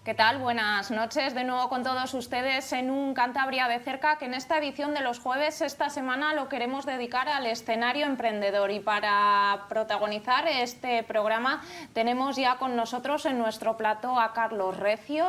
¿Qué tal? Buenas noches de nuevo con todos ustedes en un Cantabria de cerca, que en esta edición de los jueves esta semana lo queremos dedicar al escenario emprendedor, y para protagonizar este programa tenemos ya con nosotros en nuestro plató a Carlos Recio,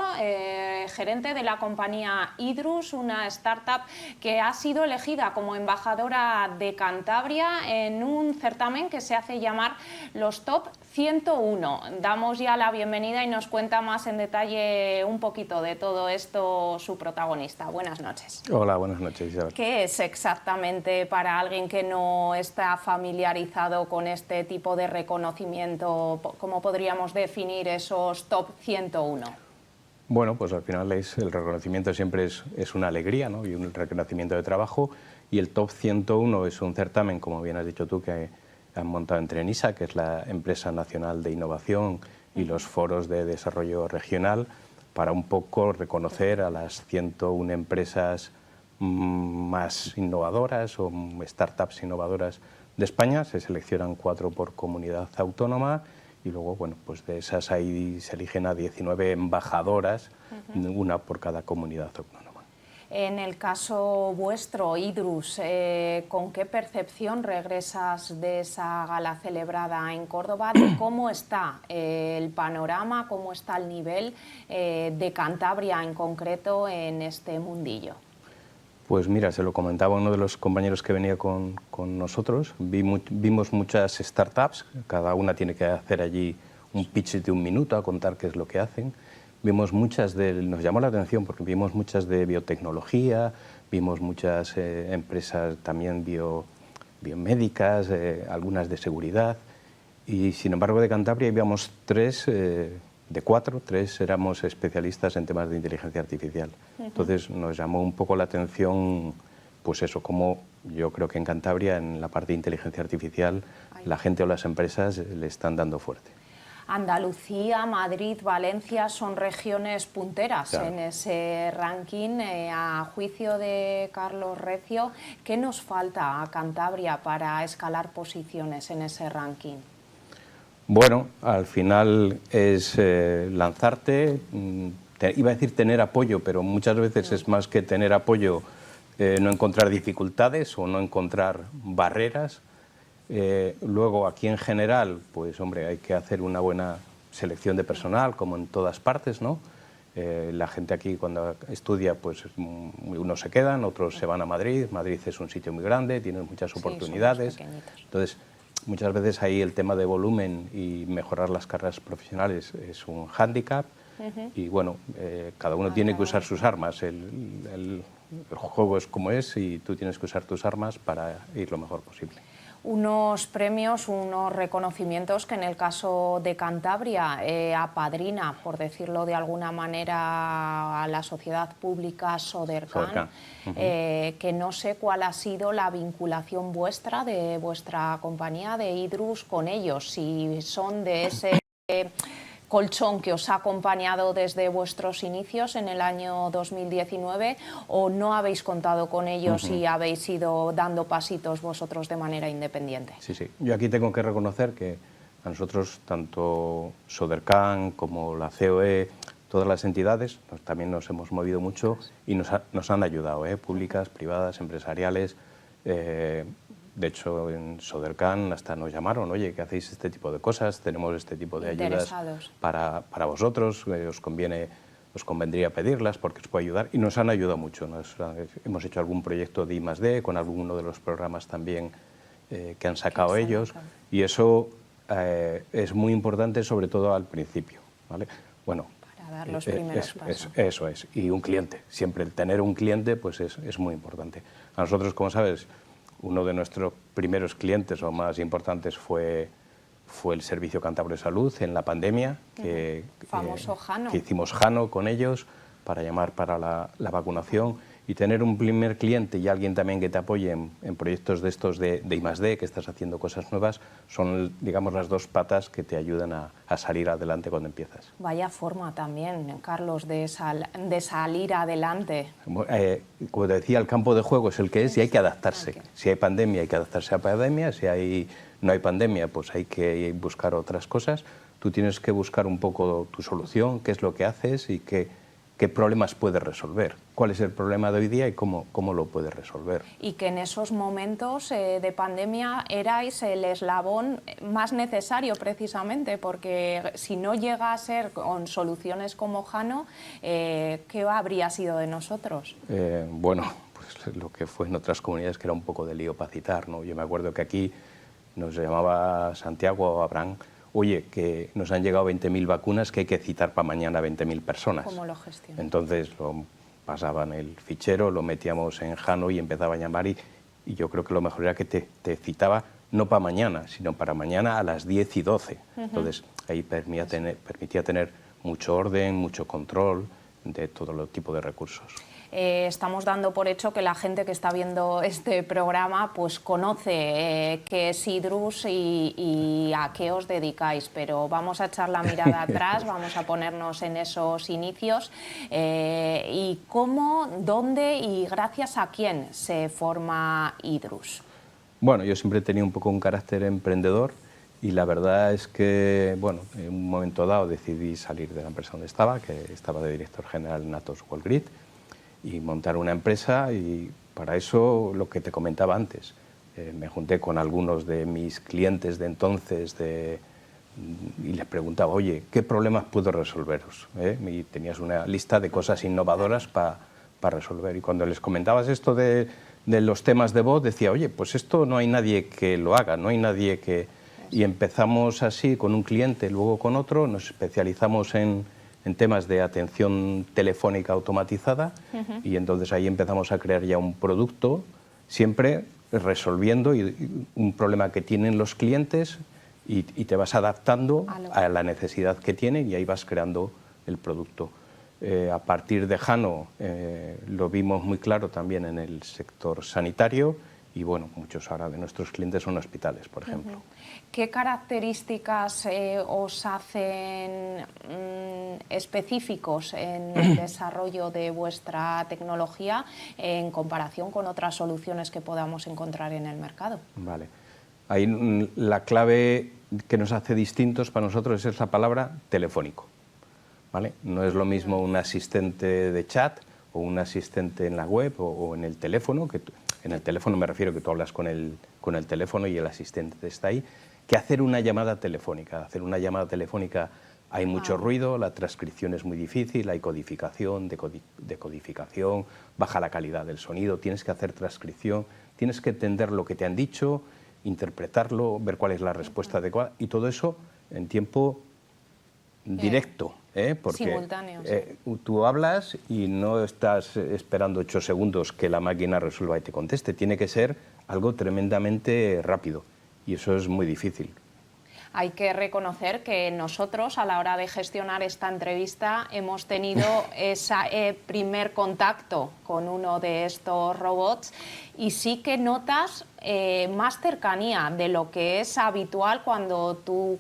gerente de la compañía Idrus, una startup que ha sido elegida como embajadora de Cantabria en un certamen que se hace llamar los Top 101. Damos ya la bienvenida y nos cuenta más en detalle un poquito de todo esto su protagonista. Buenas noches. Hola, buenas noches, Isabel. ¿Qué es exactamente, para alguien que no está familiarizado con este tipo de reconocimiento, cómo podríamos definir esos Top 101? Bueno, pues al final el reconocimiento siempre es una alegría, ¿no? Y un reconocimiento de trabajo, y el Top 101 es un certamen, como bien has dicho tú, que han montado entre ENISA, que es la empresa nacional de innovación, y los foros de desarrollo regional, para un poco reconocer a las 101 empresas más innovadoras o startups innovadoras de España. Se seleccionan 4 por comunidad autónoma y luego, bueno, pues de esas ahí se eligen a 19 embajadoras, una por cada comunidad autónoma. En el caso vuestro, Idrus, ¿con qué percepción regresas de esa gala celebrada en Córdoba? ¿De cómo está el panorama, cómo está el nivel de Cantabria en concreto en este mundillo? Pues mira, se lo comentaba uno de los compañeros que venía con nosotros. Vimos muchas startups, cada una tiene que hacer allí un pitch de 1 minuto a contar qué es lo que hacen. Vimos muchas nos llamó la atención porque vimos muchas de biotecnología, vimos muchas empresas también biomédicas, algunas de seguridad, y sin embargo de Cantabria íbamos 3, de 4, 3 éramos especialistas en temas de inteligencia artificial. Entonces nos llamó un poco la atención, pues eso, como yo creo que en Cantabria, en la parte de inteligencia artificial, la gente o las empresas le están dando fuerte. Andalucía, Madrid, Valencia son regiones punteras, claro, en ese ranking. A juicio de Carlos Recio, ¿qué nos falta a Cantabria para escalar posiciones en ese ranking? Bueno, al final es lanzarte, iba a decir tener apoyo, pero muchas veces es más que tener apoyo, no encontrar dificultades o no encontrar barreras. Luego, aquí en general, pues hombre, hay que hacer una buena selección de personal, como en todas partes, ¿no? La gente aquí cuando estudia, pues unos se quedan, otros se van a Madrid. Madrid es un sitio muy grande, tiene muchas oportunidades. Entonces, muchas veces ahí el tema de volumen y mejorar las carreras profesionales es un hándicap. Y bueno, cada uno tiene que usar sus armas. El juego es como es y tú tienes que usar tus armas para ir lo mejor posible. Unos premios, unos reconocimientos que en el caso de Cantabria apadrina, por decirlo de alguna manera, a la sociedad pública Sodercan, que no sé cuál ha sido la vinculación vuestra, de vuestra compañía de Idrus con ellos, si son de ese colchón que os ha acompañado desde vuestros inicios en el año 2019, o no habéis contado con ellos y habéis ido dando pasitos vosotros de manera independiente. Sí, sí. Yo aquí tengo que reconocer que a nosotros, tanto Sodercan como la COE, todas las entidades, también nos hemos movido mucho y nos han ayudado, públicas, privadas, empresariales. De hecho, en Sodercan hasta nos llamaron, oye, que hacéis este tipo de cosas, tenemos este tipo de ayudas para vosotros, os convendría pedirlas porque os puede ayudar, y nos han ayudado mucho. Hemos hecho algún proyecto de I+D con alguno de los programas también que han sacado ellos, y eso es muy importante, sobre todo al principio, ¿vale? Bueno, para dar los primeros pasos. Eso es, y un cliente, siempre el tener un cliente pues es muy importante. A nosotros, como sabes, uno de nuestros primeros clientes o más importantes fue el Servicio Cántabro de Salud en la pandemia, que hicimos Jano con ellos para llamar para la vacunación, y tener un primer cliente y alguien también que te apoye en proyectos de estos de I+D, que estás haciendo cosas nuevas, son, digamos, las 2 patas que te ayudan a salir adelante cuando empiezas. Vaya forma también, Carlos, de salir adelante. Como te decía, el campo de juego es el que es y hay que adaptarse. Si hay pandemia, hay que adaptarse a pandemia. Si no hay pandemia, pues hay que buscar otras cosas. tú tienes que buscar un poco tu solución, qué es lo que haces y qué problemas puedes resolver. ¿Cuál es el problema de hoy día y cómo lo puedes resolver? Y que en esos momentos de pandemia erais el eslabón más necesario precisamente, porque si no llega a ser con soluciones como Jano, ¿qué habría sido de nosotros? Bueno, pues lo que fue en otras comunidades, que era un poco de lío para citar, ¿no? Yo me acuerdo que aquí nos llamaba Santiago o Abraham: oye, que nos han llegado 20.000 vacunas, que hay que citar para mañana 20.000 personas. ¿Cómo lo gestionan? Entonces lo pasaban el fichero, lo metíamos en Jano y empezaba a llamar y yo creo que lo mejor era que te citaba no para mañana, sino para mañana a las 10 y 12. Entonces ahí permitía tener mucho orden, mucho control de todo tipo de recursos. Estamos dando por hecho que la gente que está viendo este programa pues conoce qué es Idrus y a qué os dedicáis, pero vamos a echar la mirada atrás, vamos a ponernos en esos inicios y cómo, dónde y gracias a quién se forma Idrus. Bueno, yo siempre he tenido un poco un carácter emprendedor y la verdad es que, bueno, en un momento dado decidí salir de la empresa donde estaba, que estaba de director general en Atos Worldgrid, y montar una empresa, y para eso lo que te comentaba antes, me junté con algunos de mis clientes de entonces y les preguntaba: oye, ¿qué problemas puedo resolveros? Y tenías una lista de cosas innovadoras para resolver, y cuando les comentabas esto de los temas de voz, decía: oye, pues esto no hay nadie que lo haga, no hay nadie que... Y empezamos así con un cliente, luego con otro, nos especializamos en temas de atención telefónica automatizada y entonces ahí empezamos a crear ya un producto, siempre resolviendo un problema que tienen los clientes y te vas adaptando a la necesidad que tienen y ahí vas creando el producto. A partir de Jano lo vimos muy claro también en el sector sanitario y bueno, muchos ahora de nuestros clientes son hospitales, por ejemplo. ¿Qué características os hacen específicos en el desarrollo de vuestra tecnología en comparación con otras soluciones que podamos encontrar en el mercado? Vale. Ahí la clave que nos hace distintos para nosotros es la palabra telefónico. ¿Vale? No es lo mismo un asistente de chat o un asistente en la web o en el teléfono, en el teléfono me refiero que tú hablas con el teléfono y el asistente está ahí, que hacer una llamada telefónica. Hacer una llamada telefónica hay mucho ruido, la transcripción es muy difícil, hay codificación, decodificación, baja la calidad del sonido, tienes que hacer transcripción, tienes que entender lo que te han dicho, interpretarlo, ver cuál es la respuesta adecuada y todo eso en tiempo directo. Porque simultáneo, sí. Tú hablas y no estás esperando 8 segundos que la máquina resuelva y te conteste. Tiene que ser algo tremendamente rápido y eso es muy difícil. Hay que reconocer que nosotros, a la hora de gestionar esta entrevista, hemos tenido ese primer contacto con uno de estos robots y sí que notas más cercanía de lo que es habitual cuando tú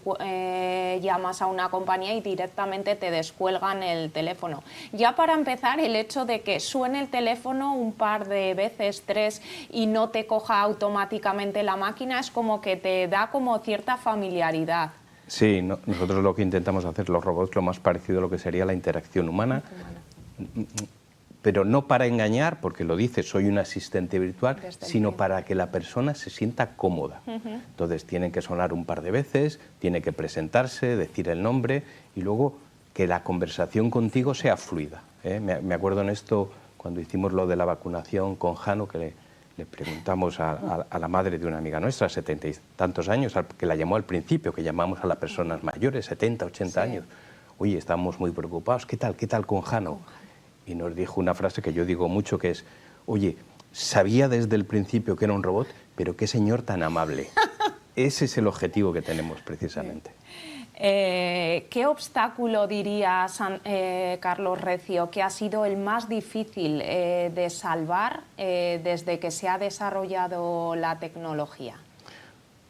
llamas a una compañía y directamente te descuelgan el teléfono. Ya para empezar, el hecho de que suene el teléfono un par de veces, 3, y no te coja automáticamente la máquina es como que te da como cierta familiaridad. Sí, nosotros lo que intentamos hacer los robots lo más parecido a lo que sería la interacción humana. Pero no para engañar, porque lo dice, soy un asistente virtual, sino para que la persona se sienta cómoda. Entonces tienen que sonar un par de veces, tiene que presentarse, decir el nombre y luego que la conversación contigo sea fluida. Me acuerdo en esto cuando hicimos lo de la vacunación con Jano, que le preguntamos a la madre de una amiga nuestra, 70 y tantos años, que la llamó al principio, que llamamos a las personas mayores, 70, 80 años. Oye, estamos muy preocupados, ¿qué tal con Jano? Y nos dijo una frase que yo digo mucho, que es: oye, sabía desde el principio que era un robot, pero qué señor tan amable. Ese es el objetivo que tenemos precisamente. ¿Qué obstáculo dirías, Carlos Recio, que ha sido el más difícil de salvar desde que se ha desarrollado la tecnología?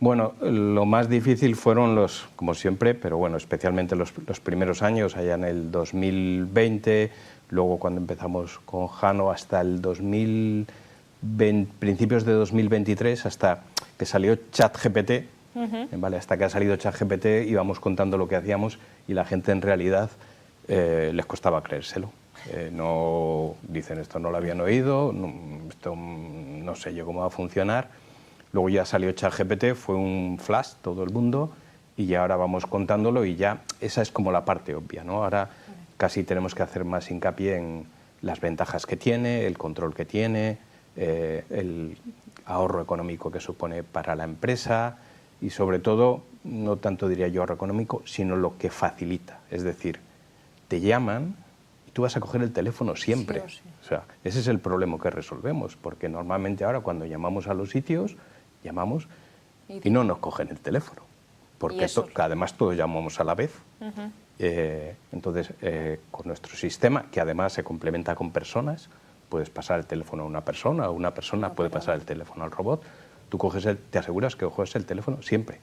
Bueno, lo más difícil fueron como siempre, pero bueno, especialmente los primeros años, allá en el 2020, luego cuando empezamos con Jano hasta el principios de 2023, hasta que salió ChatGPT, ¿vale? Hasta que ha salido ChatGPT íbamos contando lo que hacíamos y la gente en realidad les costaba creérselo. No dicen esto no lo habían oído, esto no sé yo cómo va a funcionar. Luego ya salió ChatGPT, fue un flash todo el mundo y ya ahora vamos contándolo y ya esa es como la parte obvia, ¿no? Ahora casi tenemos que hacer más hincapié en las ventajas que tiene, el control que tiene, el ahorro económico que supone para la empresa y sobre todo, no tanto diría yo ahorro económico, sino lo que facilita. Es decir, te llaman y tú vas a coger el teléfono siempre. Sí o sí. O sea, ese es el problema que resolvemos, porque normalmente ahora cuando llamamos a los sitios, llamamos y no nos cogen el teléfono, porque además todos llamamos a la vez. Entonces, con nuestro sistema, que además se complementa con personas, puedes pasar el teléfono a una persona o una persona puede pasar el teléfono al robot, tú te aseguras que coges el teléfono siempre,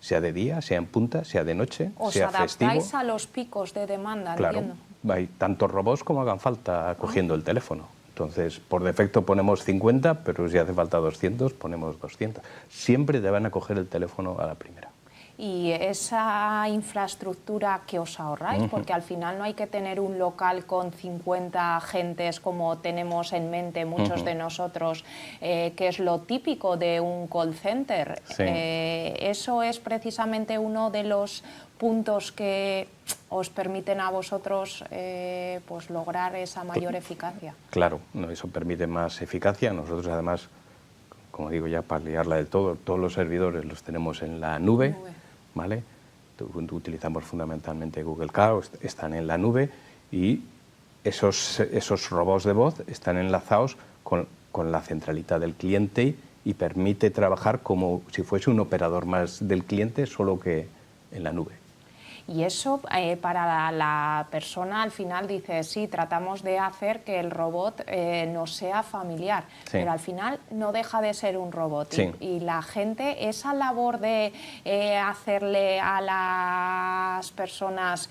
sea de día, sea en punta, sea de noche, sea festivo. Os adaptáis a los picos de demanda, claro, entiendo. Hay tantos robots como hagan falta cogiendo el teléfono. Entonces, por defecto ponemos 50, pero si hace falta 200, ponemos 200. Siempre te van a coger el teléfono a la primera. Y esa infraestructura que os ahorráis, porque al final no hay que tener un local con 50 agentes como tenemos en mente muchos de nosotros, que es lo típico de un call center. Sí. Eso es precisamente uno de los puntos que os permiten a vosotros pues lograr esa mayor eficacia. Claro, eso permite más eficacia. Nosotros además, como digo ya, para liarla del todo, todos los servidores los tenemos en la nube. ¿Vale? Utilizamos fundamentalmente Google Cloud, están en la nube y esos robots de voz están enlazados con la centralita del cliente y permite trabajar como si fuese un operador más del cliente, solo que en la nube. Y eso para la persona al final dice, sí, tratamos de hacer que el robot nos sea familiar, pero al final no deja de ser un robot. Sí. Y la gente, esa labor de hacerle a las personas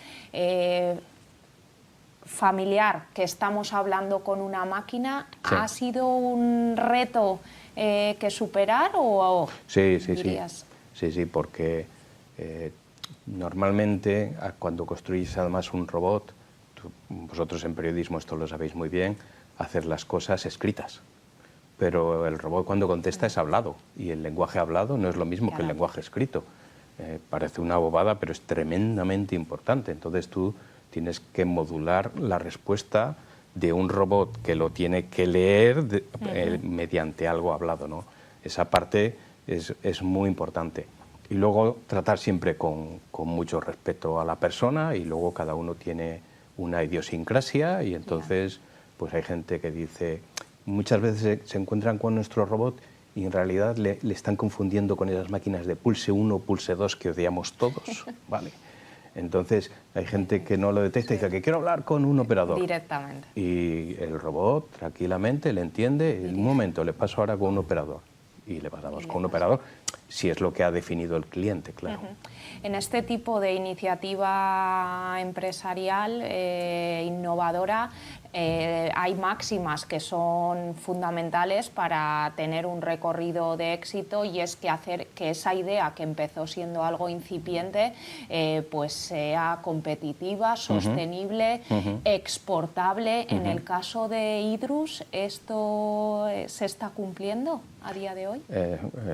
familiar que estamos hablando con una máquina, ¿ha sido un reto que superar o sí, dirías? Sí, porque normalmente cuando construís además un robot, vosotros en periodismo esto lo sabéis muy bien, hacer las cosas escritas. Pero el robot cuando contesta es hablado y el lenguaje hablado no es lo mismo que el lenguaje escrito. Parece una bobada, pero es tremendamente importante. Entonces tú tienes que modular la respuesta de un robot que lo tiene que leer mediante algo hablado, ¿no? Esa parte es muy importante. Y luego tratar siempre con mucho respeto a la persona y luego cada uno tiene una idiosincrasia y entonces pues hay gente que dice, muchas veces se encuentran con nuestro robot y en realidad le están confundiendo con esas máquinas de pulse 1, pulse 2 que odiamos todos, ¿vale? Entonces hay gente que no lo detecta y dice que quiero hablar con un operador. Directamente. Y el robot tranquilamente le entiende, en un momento le paso ahora con un operador y le pasamos con un operador, si es lo que ha definido el cliente, claro. En este tipo de iniciativa empresarial innovadora hay máximas que son fundamentales para tener un recorrido de éxito y es que hacer que esa idea que empezó siendo algo incipiente pues sea competitiva, sostenible, exportable. En el caso de Idrus, ¿esto se está cumpliendo a día de hoy?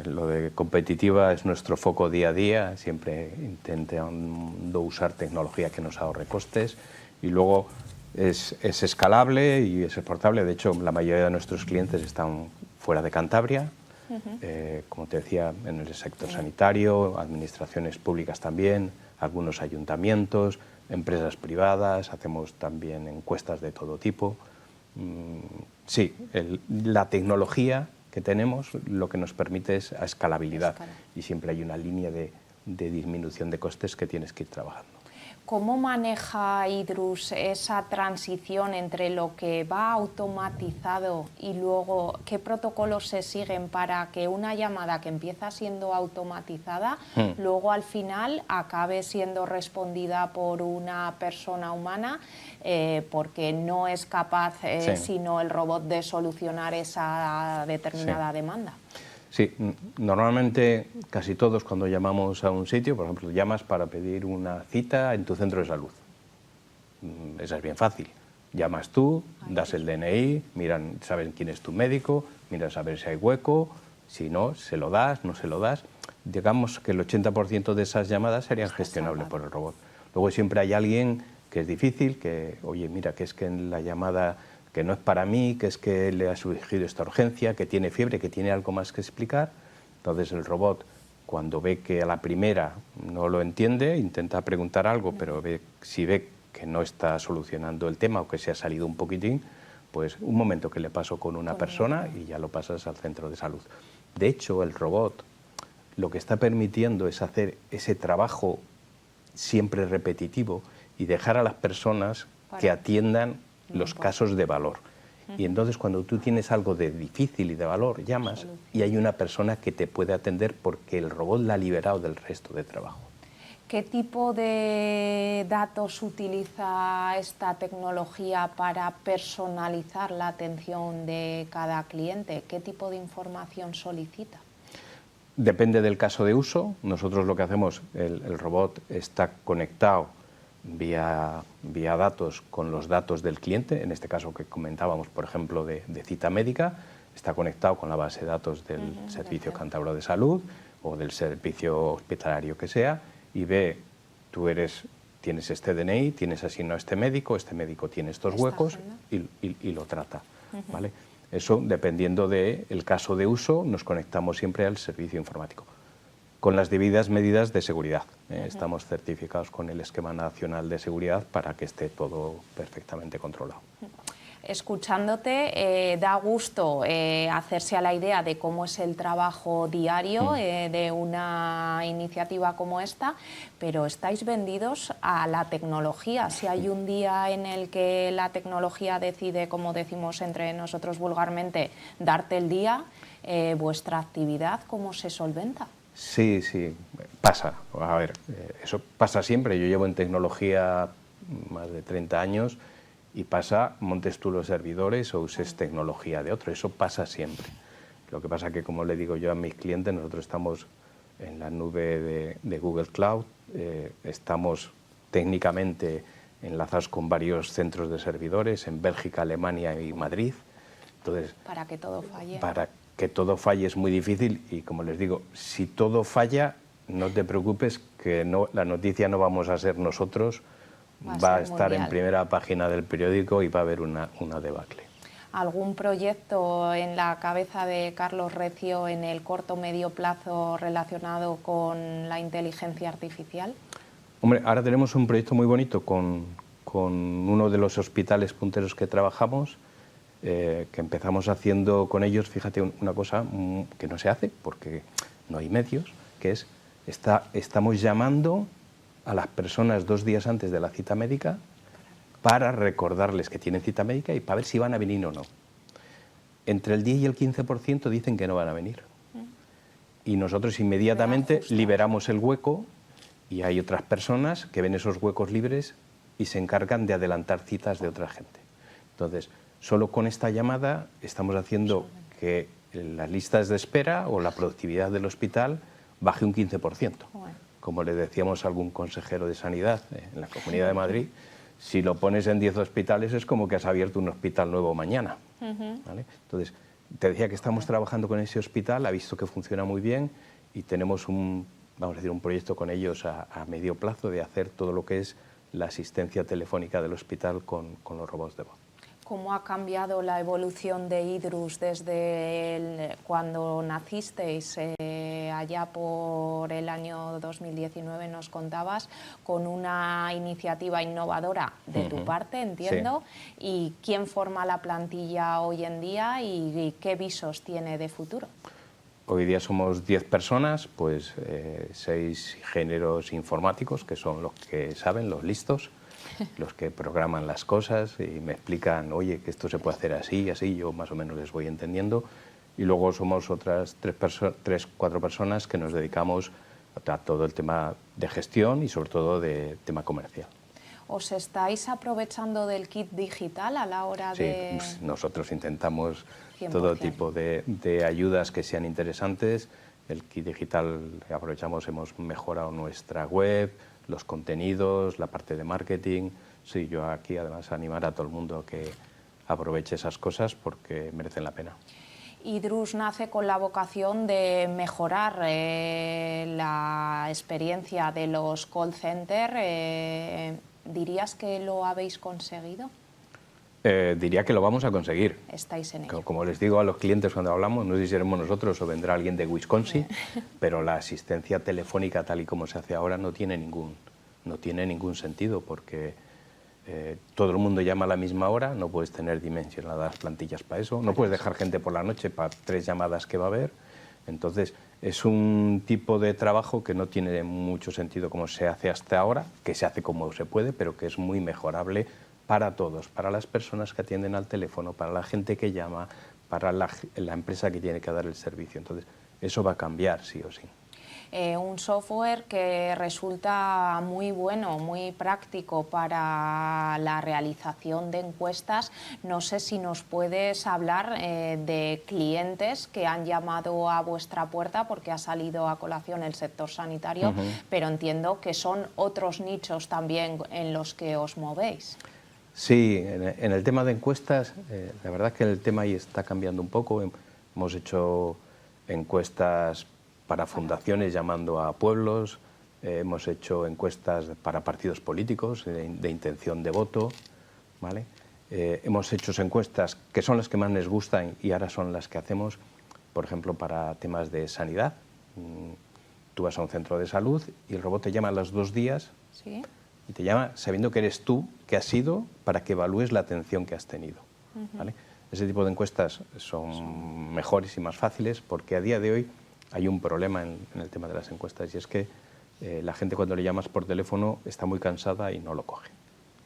Lo de competitiva es nuestro foco día a día, siempre intentando usar tecnología que nos ahorre costes y luego es escalable y es exportable. De hecho, la mayoría de nuestros clientes están fuera de Cantabria, como te decía, en el sector sanitario, administraciones públicas también, algunos ayuntamientos, empresas privadas, hacemos también encuestas de todo tipo. Sí, la tecnología que tenemos lo que nos permite es a escalabilidad y siempre hay una línea de disminución de costes que tienes que ir trabajando. ¿Cómo maneja Idrus esa transición entre lo que va automatizado y luego qué protocolos se siguen para que una llamada que empieza siendo automatizada luego al final acabe siendo respondida por una persona humana porque no es capaz sino el robot de solucionar esa determinada demanda? Sí, normalmente casi todos cuando llamamos a un sitio, por ejemplo, llamas para pedir una cita en tu centro de salud. Esa es bien fácil. Llamas tú, das el DNI, miran, saben quién es tu médico, miras a ver si hay hueco, si no, se lo das, no se lo das. Digamos que el 80% de esas llamadas serían gestionables por el robot. Luego siempre hay alguien que es difícil, que, oye, mira, que es que en la llamada que no es para mí, que es que le ha surgido esta urgencia, que tiene fiebre, que tiene algo más que explicar. Entonces el robot, cuando ve que a la primera no lo entiende, intenta preguntar algo, pero si ve que no está solucionando el tema o que se ha salido un poquitín, pues un momento que le paso con una persona y ya lo pasas al centro de salud. De hecho, el robot lo que está permitiendo es hacer ese trabajo siempre repetitivo y dejar a las personas que atiendan los casos de valor. Y entonces cuando tú tienes algo de difícil y de valor, llamas y hay una persona que te puede atender porque el robot la ha liberado del resto de trabajo. ¿Qué tipo de datos utiliza esta tecnología para personalizar la atención de cada cliente? ¿Qué tipo de información solicita? Depende del caso de uso. Nosotros lo que hacemos, el robot está conectado vía datos con los datos del cliente, en este caso que comentábamos, por ejemplo, de cita médica, está conectado con la base de datos del Servicio Cántabro de Salud o del servicio hospitalario que sea, y ve, tú tienes este DNI, tienes asignado este médico tiene estos huecos y lo trata. ¿Vale? Eso, dependiendo del caso de uso, nos conectamos siempre al servicio informático, con las debidas medidas de seguridad. Estamos certificados con el Esquema Nacional de Seguridad para que esté todo perfectamente controlado. Escuchándote, da gusto hacerse a la idea de cómo es el trabajo diario de una iniciativa como esta, pero estáis vendidos a la tecnología. Si hay un día en el que la tecnología decide, como decimos entre nosotros vulgarmente, darte el día, ¿vuestra actividad cómo se solventa? Sí, pasa. A ver, eso pasa siempre. Yo llevo en tecnología más de 30 años y pasa, montes tú los servidores o uses tecnología de otro. Eso pasa siempre. Lo que pasa que, como le digo yo a mis clientes, nosotros estamos en la nube de Google Cloud, estamos técnicamente enlazados con varios centros de servidores en Bélgica, Alemania y Madrid. Entonces, para que todo falle. Para que todo falle es muy difícil y, como les digo, si todo falla, no te preocupes que la noticia no vamos a ser nosotros, va a estar mundial en primera página del periódico y va a haber una debacle. ¿Algún proyecto en la cabeza de Carlos Recio en el corto o medio plazo relacionado con la inteligencia artificial? Hombre, ahora tenemos un proyecto muy bonito con uno de los hospitales punteros que trabajamos, que empezamos haciendo con ellos, fíjate, una cosa que no se hace porque no hay medios, que es, estamos llamando a las personas 2 días antes de la cita médica para recordarles que tienen cita médica y para ver si van a venir o no. Entre el 10 y el 15% dicen que no van a venir. Y nosotros inmediatamente liberamos el hueco y hay otras personas que ven esos huecos libres y se encargan de adelantar citas de otra gente. Entonces, solo con esta llamada estamos haciendo que las listas de espera o la productividad del hospital baje un 15%. Como le decíamos a algún consejero de Sanidad en la Comunidad de Madrid, si lo pones en 10 hospitales es como que has abierto un hospital nuevo mañana. ¿Vale? Entonces, te decía que estamos trabajando con ese hospital, ha visto que funciona muy bien y tenemos un proyecto con ellos a medio plazo de hacer todo lo que es la asistencia telefónica del hospital con los robots de voz. ¿Cómo ha cambiado la evolución de Idrus desde cuando nacisteis allá por el año 2019, nos contabas, con una iniciativa innovadora de tu parte, entiendo, y quién forma la plantilla hoy en día y qué visos tiene de futuro? Hoy día somos 10 personas, pues 6 ingenieros informáticos, que son los que saben, los listos, los que programan las cosas y me explican, oye, que esto se puede hacer así y así, yo más o menos les voy entendiendo. Y luego somos otras 4 personas que nos dedicamos a todo el tema de gestión y sobre todo de tema comercial. ¿Os estáis aprovechando del kit digital a la hora de...? Sí, nosotros intentamos 100%. todo tipo de ayudas que sean interesantes. El kit digital aprovechamos, hemos mejorado nuestra web, los contenidos, la parte de marketing. Sí, yo aquí además animar a todo el mundo a que aproveche esas cosas porque merecen la pena. Idrus nace con la vocación de mejorar la experiencia de los call centers. ¿Dirías que lo habéis conseguido? Diría que lo vamos a conseguir. Estáis en ello. Como les digo a los clientes cuando hablamos, no sé si seremos nosotros o vendrá alguien de Wisconsin, pero la asistencia telefónica tal y como se hace ahora no tiene ningún sentido porque todo el mundo llama a la misma hora, no puedes tener dimensionadas plantillas para eso, no puedes dejar gente por la noche para 3 llamadas que va a haber. Entonces, es un tipo de trabajo que no tiene mucho sentido como se hace hasta ahora, que se hace como se puede, pero que es muy mejorable para todos, para las personas que atienden al teléfono, para la gente que llama, para la empresa que tiene que dar el servicio. Entonces, eso va a cambiar sí o sí. Un software que resulta muy bueno, muy práctico para la realización de encuestas. No sé si nos puedes hablar de clientes que han llamado a vuestra puerta porque ha salido a colación el sector sanitario, pero entiendo que son otros nichos también en los que os movéis. Sí, en el tema de encuestas, la verdad es que el tema ahí está cambiando un poco. Hemos hecho encuestas para fundaciones llamando a pueblos, hemos hecho encuestas para partidos políticos de intención de voto, ¿vale? Hemos hecho encuestas que son las que más les gustan y ahora son las que hacemos, por ejemplo, para temas de sanidad. Tú vas a un centro de salud y el robot te llama a los 2 días. ¿Sí? Y te llama sabiendo que eres tú, que has ido, para que evalúes la atención que has tenido. ¿Vale? Ese tipo de encuestas son mejores y más fáciles porque a día de hoy hay un problema en el tema de las encuestas y es que la gente cuando le llamas por teléfono está muy cansada y no lo coge.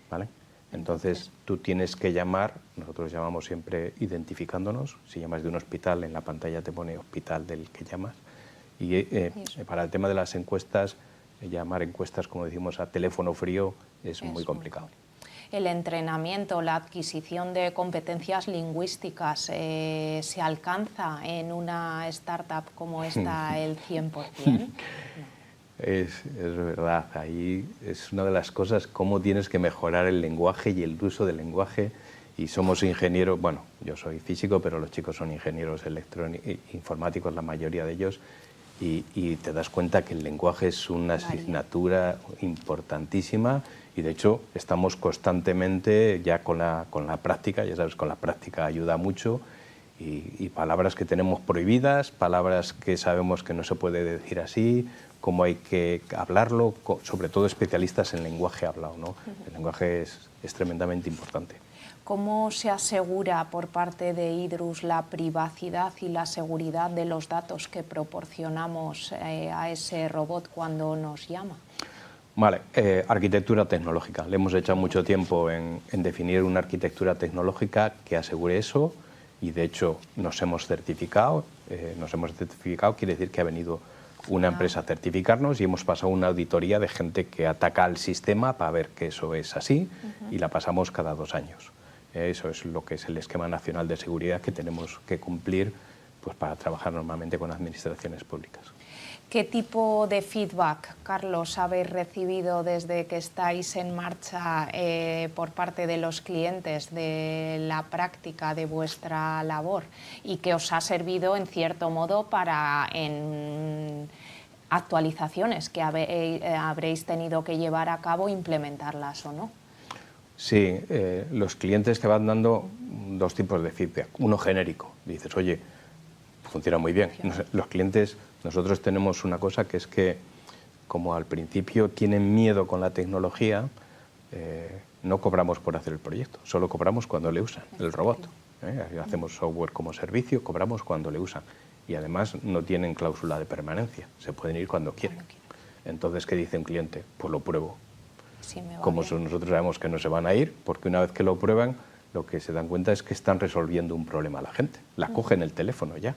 ¿Vale? Entonces tú tienes que llamar, nosotros llamamos siempre identificándonos, si llamas de un hospital en la pantalla te pone hospital del que llamas y para el tema de las encuestas, llamar encuestas, como decimos, a teléfono frío es muy complicado. El entrenamiento, la adquisición de competencias lingüísticas, ¿se alcanza en una startup como esta el 100%? Es verdad, ahí es una de las cosas, cómo tienes que mejorar el lenguaje y el uso del lenguaje. Y somos ingenieros, bueno, yo soy físico, pero los chicos son ingenieros informáticos, la mayoría de ellos. Y te das cuenta que el lenguaje es una asignatura importantísima y de hecho estamos constantemente ya con la práctica, ya sabes, con la práctica ayuda mucho y palabras que tenemos prohibidas, palabras que sabemos que no se puede decir así, cómo hay que hablarlo, sobre todo especialistas en lenguaje hablado, ¿no? El lenguaje es tremendamente importante. ¿Cómo se asegura por parte de Idrus la privacidad y la seguridad de los datos que proporcionamos a ese robot cuando nos llama? Vale, arquitectura tecnológica. Le hemos echado mucho tiempo en definir una arquitectura tecnológica que asegure eso y de hecho nos hemos certificado. Quiere decir que ha venido una empresa a certificarnos y hemos pasado una auditoría de gente que ataca al sistema para ver que eso es así y la pasamos cada 2 años. Eso es lo que es el esquema nacional de seguridad que tenemos que cumplir pues, para trabajar normalmente con administraciones públicas. ¿Qué tipo de feedback, Carlos, habéis recibido desde que estáis en marcha por parte de los clientes de la práctica de vuestra labor y que os ha servido en cierto modo para en actualizaciones que habréis tenido que llevar a cabo e implementarlas o no? Sí, los clientes te van dando 2 tipos de feedback. Uno genérico, dices, oye, funciona muy bien. Los clientes, nosotros tenemos una cosa que es que, como al principio tienen miedo con la tecnología, no cobramos por hacer el proyecto, solo cobramos cuando le usan el robot. Hacemos software como servicio, cobramos cuando le usan. Y además no tienen cláusula de permanencia, se pueden ir cuando quieren. Entonces, ¿qué dice un cliente? Pues lo pruebo. Sí, como nosotros sabemos que no se van a ir, porque una vez que lo prueban, lo que se dan cuenta es que están resolviendo un problema a la gente. La cogen el teléfono ya.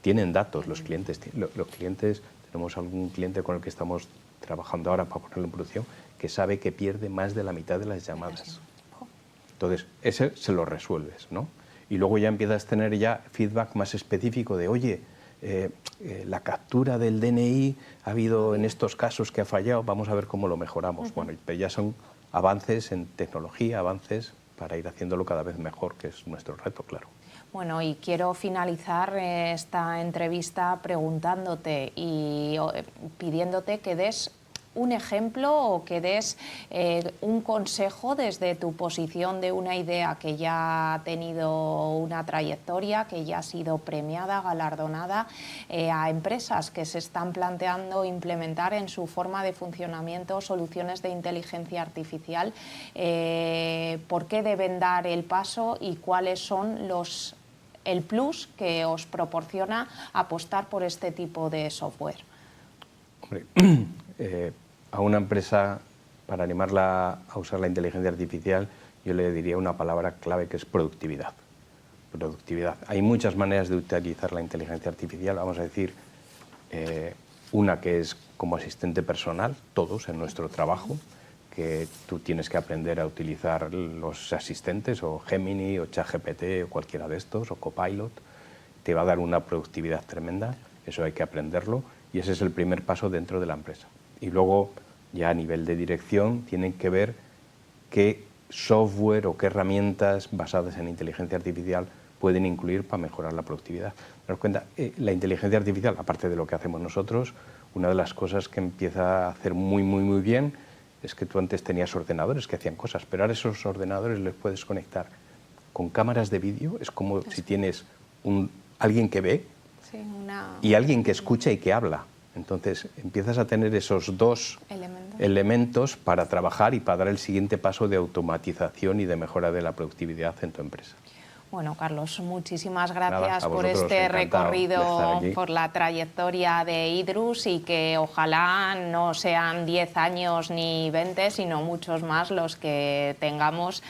Tienen datos los clientes. Los clientes, tenemos algún cliente con el que estamos trabajando ahora para ponerlo en producción, que sabe que pierde más de la mitad de las llamadas. Entonces, ese se lo resuelves, ¿no? Y luego ya empiezas a tener ya feedback más específico de, oye, la captura del DNI ha habido en estos casos que ha fallado, vamos a ver cómo lo mejoramos. Bueno, pero ya son avances en tecnología, avances para ir haciéndolo cada vez mejor, que es nuestro reto, claro. Bueno, y quiero finalizar esta entrevista preguntándote y pidiéndote que des un ejemplo o que des un consejo desde tu posición de una idea que ya ha tenido una trayectoria, que ya ha sido premiada, galardonada, a empresas que se están planteando implementar en su forma de funcionamiento soluciones de inteligencia artificial. ¿Por qué deben dar el paso y cuáles son el plus que os proporciona apostar por este tipo de software? Hombre, a una empresa, para animarla a usar la inteligencia artificial, yo le diría una palabra clave que es productividad. Productividad. Hay muchas maneras de utilizar la inteligencia artificial, vamos a decir, una que es como asistente personal, todos en nuestro trabajo, que tú tienes que aprender a utilizar los asistentes, o Gemini, o ChatGPT, o cualquiera de estos, o Copilot, te va a dar una productividad tremenda, eso hay que aprenderlo, y ese es el primer paso dentro de la empresa. Y luego, ya a nivel de dirección, tienen que ver qué software o qué herramientas basadas en inteligencia artificial pueden incluir para mejorar la productividad. Daros cuenta, la inteligencia artificial, aparte de lo que hacemos nosotros, una de las cosas que empieza a hacer muy bien es que tú antes tenías ordenadores que hacían cosas, pero ahora esos ordenadores les puedes conectar con cámaras de vídeo. Es como si tienes alguien que ve y alguien que escucha y que habla. Entonces empiezas a tener esos dos elementos para trabajar y para dar el siguiente paso de automatización y de mejora de la productividad en tu empresa. Bueno, Carlos, muchísimas gracias por este recorrido por la trayectoria de Idrus, y que ojalá no sean 10 años ni 20, sino muchos más los que tengamos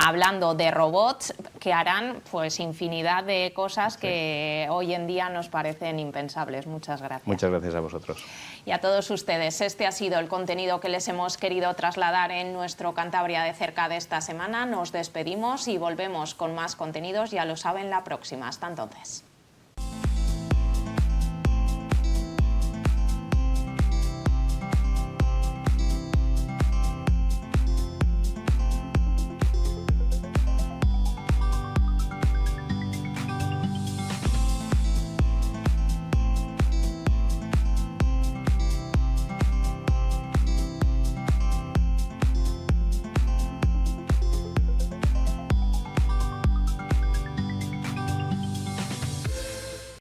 hablando de robots que harán pues infinidad de cosas que hoy en día nos parecen impensables. Muchas gracias. Muchas gracias a vosotros. Y a todos ustedes, este ha sido el contenido que les hemos querido trasladar en nuestro Cantabria de cerca de esta semana. Nos despedimos y volvemos con más contenidos, ya lo saben, la próxima. Hasta entonces.